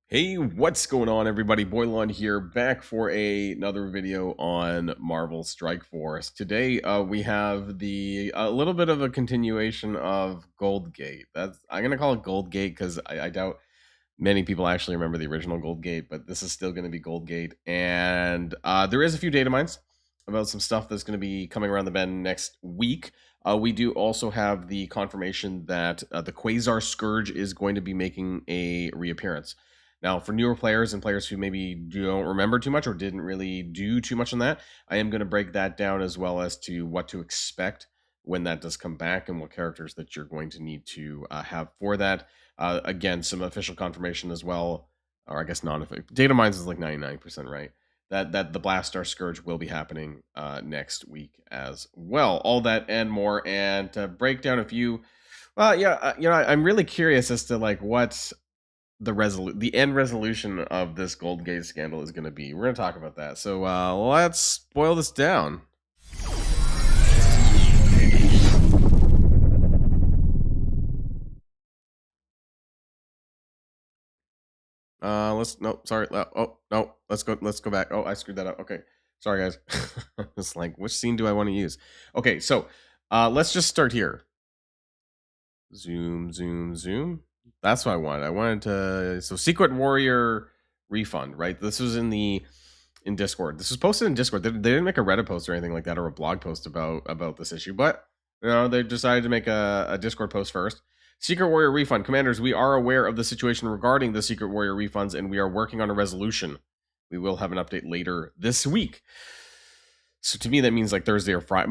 Hey, what's going on, everybody? Boilon here, back for another video on Marvel Strike Force. Today, we have a little bit of a continuation of GOLDGATE. I'm gonna call it GOLDGATE because I doubt many people actually remember the original GOLDGATE, but this is still going to be GOLDGATE. And there is a few data mines about some stuff that's going to be coming around the bend next week. We do also have the confirmation that the Quasar Scourge is going to be making a reappearance. Now, for newer players and players who maybe don't remember too much or didn't really do too much on that, I am going to break that down as well as to what to expect when that does come back and what characters that you're going to need to have for that. Again, some official confirmation as well, or I guess non-official. Data mines is like 99% right. That the Blastar Scourge will be happening next week as well. All that and more, and to break down a few. Well, yeah, I'm really curious as to like what the end resolution of this GOLDGATE scandal is going to be. We're going to talk about that. So let's boil this down. Let's go back. Oh, I screwed that up. Okay, sorry guys. It's like, which scene do I want to use? Okay, so let's just start here. Zoom. That's what I wanted. I wanted to, so Secret Warrior refund, right? This was in Discord. This was posted in Discord. They didn't make a Reddit post or anything like that, or a blog post about this issue, but they decided to make a Discord post first. Secret Warrior refund. Commanders, we are aware of the situation regarding the Secret Warrior refunds, and we are working on a resolution. We will have an update later this week. So to me, that means like Thursday or Friday.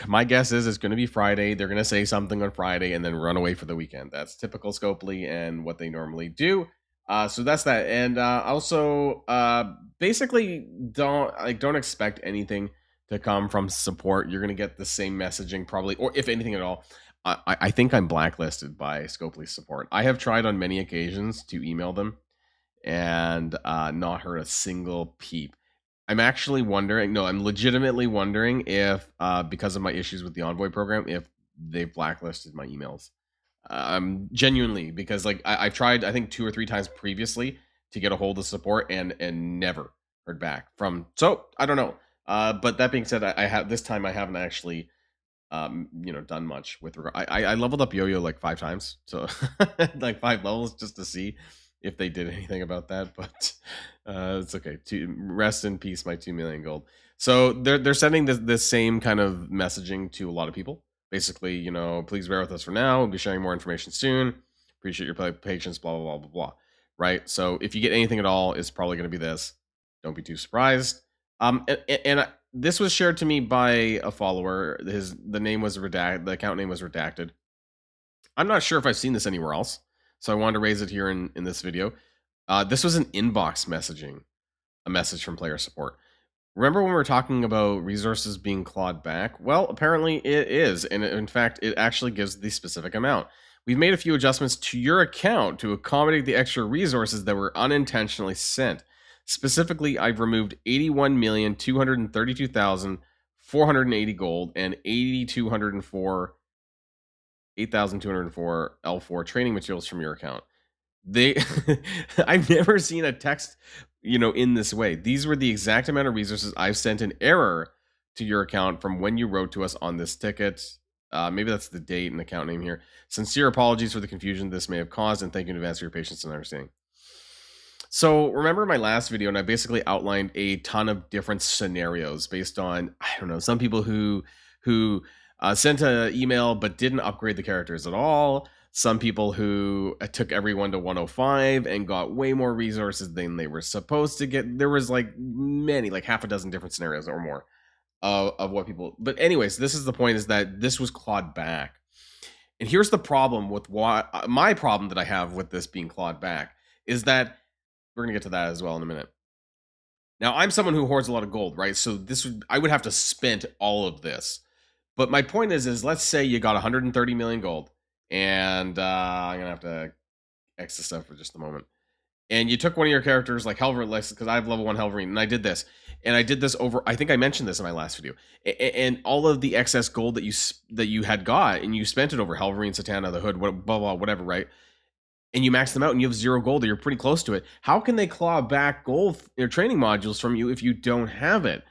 My guess is it's going to be Friday. They're going to say something on Friday and then run away for the weekend. That's typical Scopely and what they normally do. So that's that. And also, basically, don't expect anything to come from support. You're going to get the same messaging probably, or if anything at all. I think I'm blacklisted by Scopely support. I have tried on many occasions to email them and not heard a single peep. I'm actually wondering, no, I'm legitimately wondering if, because of my issues with the Envoy program, if they've blacklisted my emails. Genuinely, because like I've tried, I think 2 or 3 times previously to get a hold of support and never heard back from. So I don't know. But that being said, I have this time I haven't actually done much with regard. I leveled up Yo-Yo like 5 times, so like 5 levels just to see if they did anything about that, but it's okay. Rest in peace, my 2 million gold. So they're sending this same kind of messaging to a lot of people. Basically, please bear with us for now. We'll be sharing more information soon. Appreciate your patience. Blah blah blah blah blah. Right. So if you get anything at all, it's probably going to be this. Don't be too surprised. And this was shared to me by a follower. The name was redacted. The account name was redacted. I'm not sure if I've seen this anywhere else, so I wanted to raise it here in this video. This was an inbox messaging, a message from player support. Remember when we were talking about resources being clawed back? Well, apparently it is, and in fact, it actually gives the specific amount. We've made a few adjustments to your account to accommodate the extra resources that were unintentionally sent. Specifically, I've removed 81,232,480 gold and 8,204 L4 training materials from your account. I've never seen a text, in this way. These were the exact amount of resources I've sent in error to your account from when you wrote to us on this ticket. Maybe that's the date and account name here. Sincere apologies for the confusion this may have caused, and thank you in advance for your patience and understanding. So remember my last video, and I basically outlined a ton of different scenarios based on, I don't know, some people who sent an email but didn't upgrade the characters at all. Some people who took everyone to 105 and got way more resources than they were supposed to get. There was like many, like half a dozen different scenarios or more of what people. But anyways, this is the point, is that this was clawed back. And here's the problem with my problem that I have with this being clawed back is that we're going to get to that as well in a minute. Now, I'm someone who hoards a lot of gold, right? So I would have to spend all of this. But my point is let's say you got 130 million gold, and I'm going to have to X this stuff for just a moment. And you took one of your characters like Helverine, because I have level 1 Helverine, and I did this. And I did this over, I think I mentioned this in my last video. And all of the excess gold that you had got, and you spent it over Helverine, Satana, the Hood, blah, blah, whatever, right? and you max them out and you have 0 gold or you're pretty close to it, how can they claw back gold or training modules from you if you don't have it?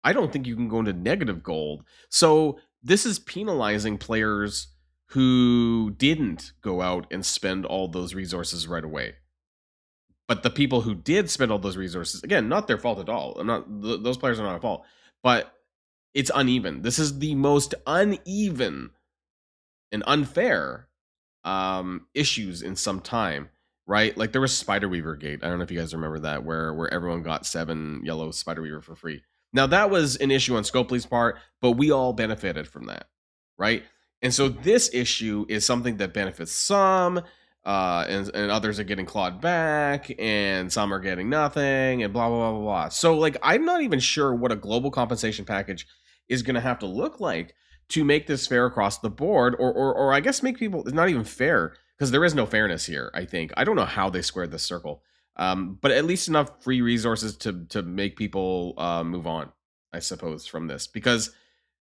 I don't think you can go into negative gold. So this is penalizing players who didn't go out and spend all those resources right away. But the people who did spend all those resources, again, not their fault at all. I'm not those players are not at fault, but it's uneven. This is the most uneven and unfair issues in some time, right? Like there was Spiderweaver Gate. I don't know if you guys remember that, where everyone got 7 yellow Spiderweaver for free. Now that was an issue on Scopely's part, but we all benefited from that, right? And so this issue is something that benefits some, and others are getting clawed back, and some are getting nothing, and blah blah blah blah blah. So like I'm not even sure what a global compensation package is going to have to look like to make this fair across the board, or I guess make people, it's not even fair because there is no fairness here. I think I don't know how they squared this circle, but at least enough free resources to make people move on, I suppose, from this, because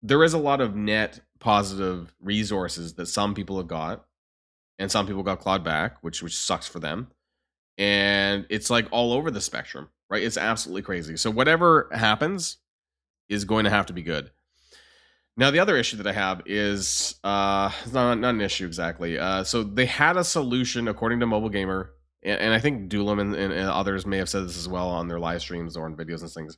there is a lot of net positive resources that some people have got, and some people got clawed back, which sucks for them, and it's like all over the spectrum, right? It's absolutely crazy. So whatever happens is going to have to be good. Now, the other issue that I have is it's not an issue exactly. So they had a solution, according to Mobile Gamer, and I think Duelam and others may have said this as well on their live streams or on videos and things.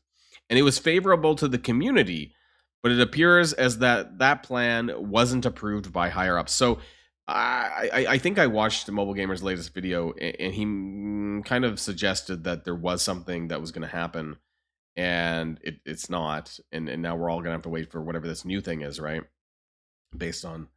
And it was favorable to the community, but it appears as that plan wasn't approved by higher ups. So I think I watched Mobile Gamer's latest video, and he kind of suggested that there was something that was going to happen, and it's not, and now we're all gonna have to wait for whatever this new thing is, right? Based on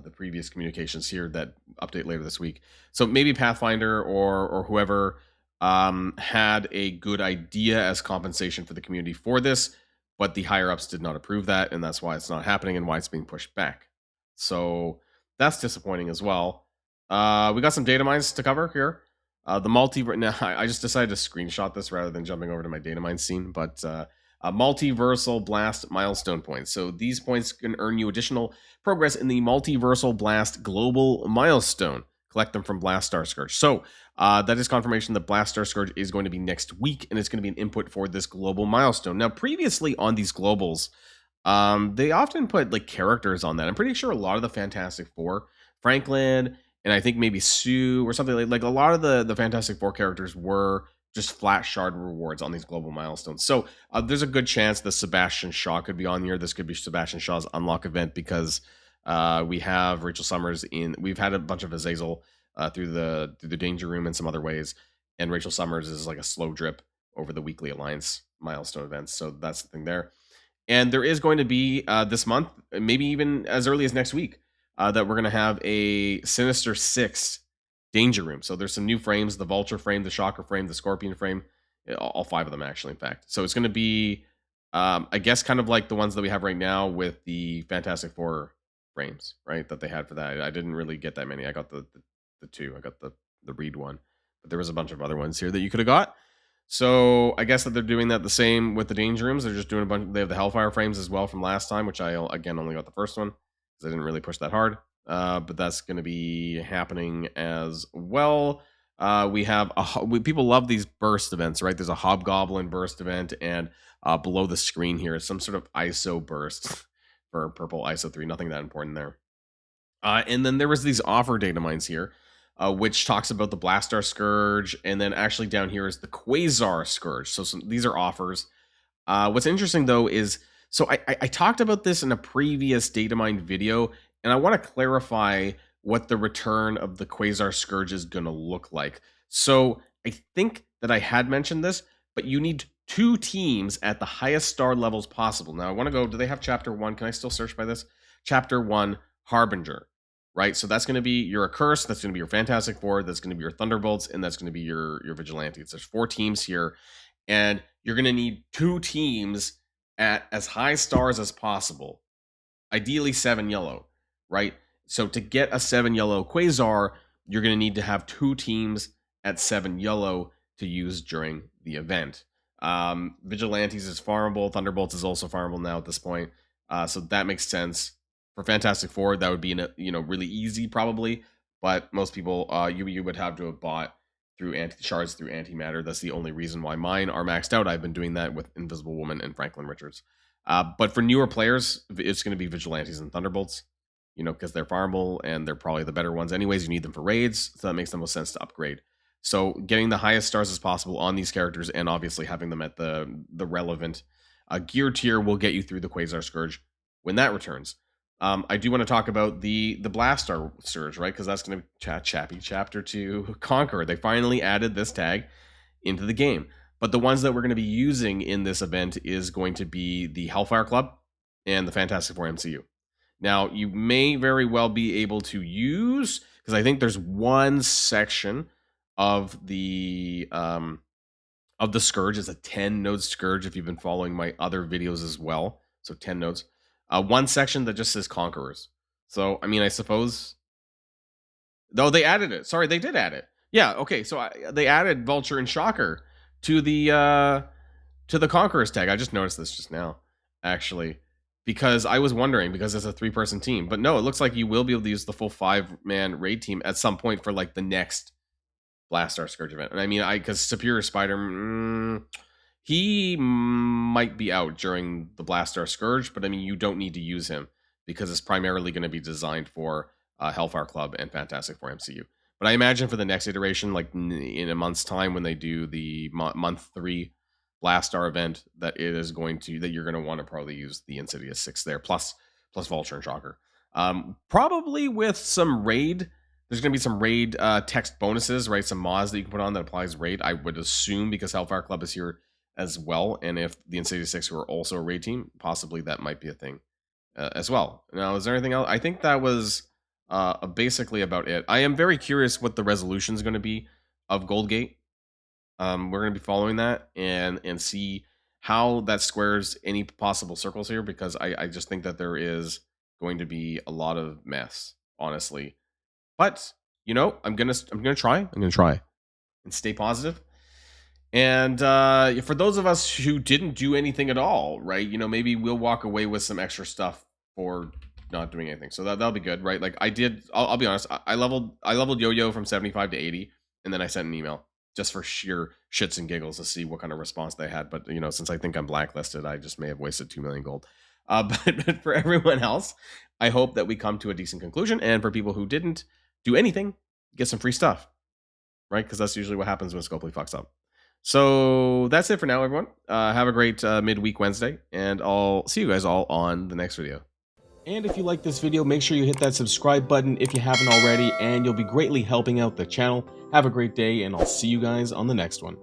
the previous communications here that update later this week. So maybe Pathfinder or whoever had a good idea as compensation for the community for this, but the higher ups did not approve that, and that's why it's not happening and why it's being pushed back. So that's disappointing as well. We got some data mines to cover here. The now I just decided to screenshot this rather than jumping over to my data mine scene, but multiversal blast milestone points. So these points can earn you additional progress in the multiversal blast global milestone. Collect them from Blast Star Scourge. So that is confirmation that Blast Star Scourge is going to be next week, and it's going to be an input for this global milestone. Now, previously on these globals, they often put like characters on that. I'm pretty sure a lot of the Fantastic Four, Franklin, and I think maybe Sue or something like a lot of the Fantastic Four characters were just flat shard rewards on these global milestones. So there's a good chance that Sebastian Shaw could be on here. This could be Sebastian Shaw's unlock event because we have Rachel Summers we've had a bunch of Azazel through the Danger Room and some other ways, and Rachel Summers is like a slow drip over the weekly Alliance milestone events. So that's the thing there. And there is going to be this month, maybe even as early as next week, that we're going to have a Sinister Six Danger Room. So there's some new frames: the Vulture frame, the Shocker frame, the Scorpion frame, all 5 of them actually, in fact. So it's going to be, I guess, kind of like the ones that we have right now with the Fantastic Four frames, right? That they had for that. I didn't really get that many. I got the 2. I got the Reed one, but there was a bunch of other ones here that you could have got. So I guess that they're doing that the same with the Danger Rooms. They're just doing a bunch. They have the Hellfire frames as well from last time, which I again only got the first one because I didn't really push that hard. But that's going to be happening as well. We have people love these burst events, right? There's a Hobgoblin burst event, and below the screen here is some sort of ISO burst for purple ISO 3. Nothing that important there. And then there was these offer data mines here, which talks about the Blastar Scourge, and then actually down here is the Quasar Scourge. So these are offers. What's interesting though is, so I talked about this in a previous data mine video, and I want to clarify what the return of the Quasar Scourge is going to look like. So I think that I had mentioned this, but you need 2 teams at the highest star levels possible. Now I want to go, do they have chapter 1? Can I still search by this? Chapter 1, Harbinger, right? So that's going to be your Accursed, that's going to be your Fantastic Four, that's going to be your Thunderbolts, and that's going to be your Vigilantes. There's 4 teams here, and you're going to need 2 teams at as high stars as possible. Ideally 7 yellow, right? So to get a 7 yellow Quasar, you're going to need to have 2 teams at 7 yellow to use during the event. Vigilantes is farmable. Thunderbolts is also farmable now at this point. So that makes sense. For Fantastic Four, that would be really easy probably. but most people you would have to have bought through shards through antimatter. That's the only reason why mine are maxed out. I've been doing that with Invisible Woman and Franklin Richards. But for newer players, it's going to be Vigilantes and Thunderbolts, you know, because they're farmable and they're probably the better ones anyways. You need them for raids, so that makes the most sense to upgrade. So getting the highest stars as possible on these characters and obviously having them at the relevant gear tier will get you through the Quasar Scourge when that returns. I do want to talk about the Blastar Surge, right? Because that's going to be Chapter 2 Conqueror. They finally added this tag into the game. But the ones that we're going to be using in this event is going to be the Hellfire Club and the Fantastic Four MCU. Now, you may very well be able to use, because I think there's one section of the Scourge. It's a 10-node Scourge if you've been following my other videos as well. So 10 nodes. One section that just says Conquerors. So, I mean, I suppose... Though they added it. Sorry, they did add it. Yeah, okay, so they added Vulture and Shocker to the Conquerors tag. I just noticed this just now, actually, because I was wondering, because it's a 3-person team. But no, it looks like you will be able to use the full 5-man raid team at some point for like the next Blastar Scourge event. And I mean, because Superior Spider, he might be out during the Blastar Scourge, but I mean, you don't need to use him because it's primarily going to be designed for Hellfire Club and Fantastic Four MCU. But I imagine for the next iteration, like in a month's time when they do the month 3 Blastar event, that you're going to want to probably use the Insidious 6 there, plus Vulture and Shocker. Probably with some raid. There's going to be some raid text bonuses, right? Some mods that you can put on that applies raid, I would assume, because Hellfire Club is here as well. And if the Insidious 6 were also a raid team, possibly that might be a thing as well. Now, is there anything else? I think that was basically about it. I am very curious what the resolution is going to be of Goldgate. We're going to be following that and see how that squares any possible circles here, because I just think that there is going to be a lot of mess, honestly. But, you know, I'm gonna try and stay positive. And for those of us who didn't do anything at all, right, you know, maybe we'll walk away with some extra stuff for not doing anything. So that'll be good, right? Like I'll be honest, I leveled Yo-Yo from 75 to 80, and then I sent an email just for sheer shits and giggles to see what kind of response they had. But, you know, since I think I'm blacklisted, I just may have wasted 2 million gold. But for everyone else, I hope that we come to a decent conclusion. And for people who didn't do anything, get some free stuff, right? Because that's usually what happens when Scopely fucks up. So that's it for now, everyone. Have a great midweek Wednesday, and I'll see you guys all on the next video. And if you like this video, make sure you hit that subscribe button if you haven't already, and you'll be greatly helping out the channel. Have a great day, and I'll see you guys on the next one.